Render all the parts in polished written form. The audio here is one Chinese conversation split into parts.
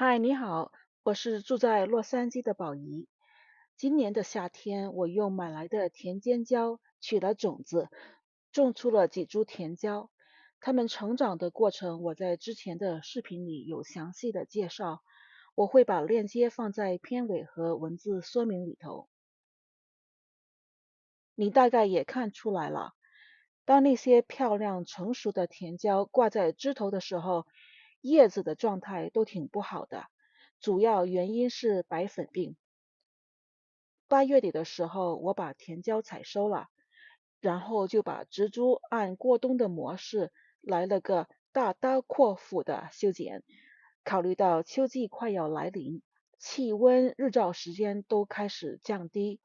嗨，你好，我是住在洛杉矶的宝仪。今年的夏天，我用买来的甜尖椒取了种子，种出了几株甜椒。它们成长的过程，我在之前的视频里有详细的介绍，我会把链接放在片尾和文字说明里头。你大概也看出来了，当那些漂亮成熟的甜椒挂在枝头的时候，叶子的状态都挺不好的，主要原因是白粉病。8月底的时候，我把甜椒采收了，然后就把植株按过冬的模式来了个大刀阔斧的修剪。考虑到秋季快要来临，气温、日照时间都开始降低，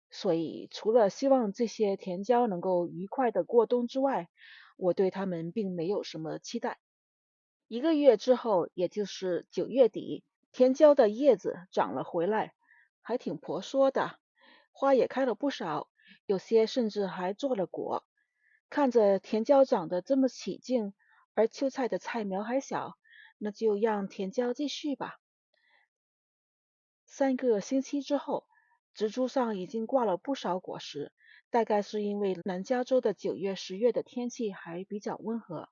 所以除了希望这些甜椒能够愉快的过冬之外，我对它们并没有什么期待。1个月之后，也就是9月底，甜椒的叶子长了回来，还挺婆娑的，花也开了不少，有些甚至还做了果。看着甜椒长得这么起劲，而秋菜的菜苗还小，那就让甜椒继续吧。3个星期之后，植株上已经挂了不少果实，大概是因为南加州的9月、10月的天气还比较温和。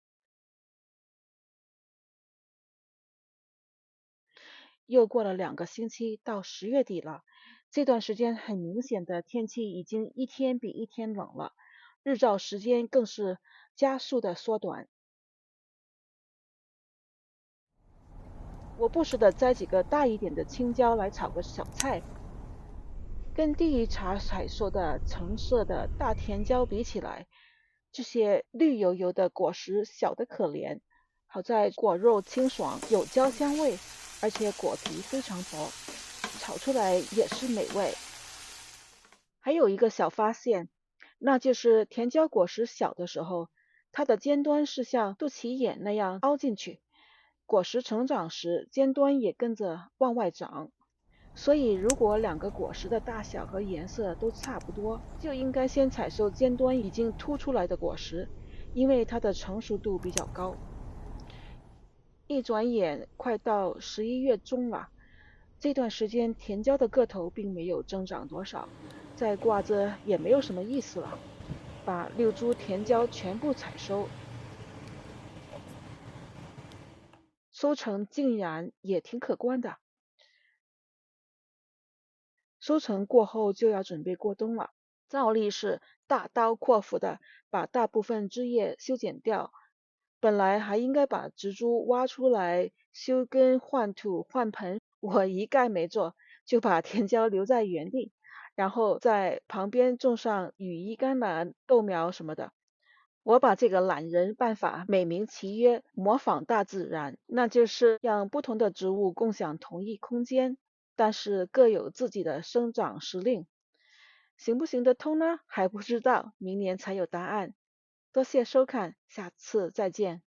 又过了2个星期，到10月底了。这段时间很明显的天气已经一天比一天冷了，日照时间更是加速的缩短。我不时的摘几个大一点的青椒来炒个小菜，跟第一茬采收的橙色的大甜椒比起来，这些绿油油的果实小得可怜。好在果肉清爽，有椒香味，而且果皮非常薄，炒出来也是美味。还有一个小发现，那就是甜椒果实小的时候，它的尖端是像肚脐眼那样凹进去，果实成长时尖端也跟着往外长。所以如果2个果实的大小和颜色都差不多，就应该先采收尖端已经凸出来的果实，因为它的成熟度比较高。一转眼快到11月中了，这段时间甜椒的个头并没有增长多少，再挂着也没有什么意思了。把6株甜椒全部采收，收成竟然也挺可观的。收成过后就要准备过冬了，照例是大刀阔斧的把大部分枝叶修剪掉。本来还应该把植株挖出来修根换土换盆，我一概没做，就把甜椒留在原地，然后在旁边种上羽衣甘蓝、豆苗什么的。我把这个懒人办法美名其曰模仿大自然，那就是让不同的植物共享同一空间，但是各有自己的生长时令。行不行得通呢？还不知道，明年才有答案。多谢收看，下次再见。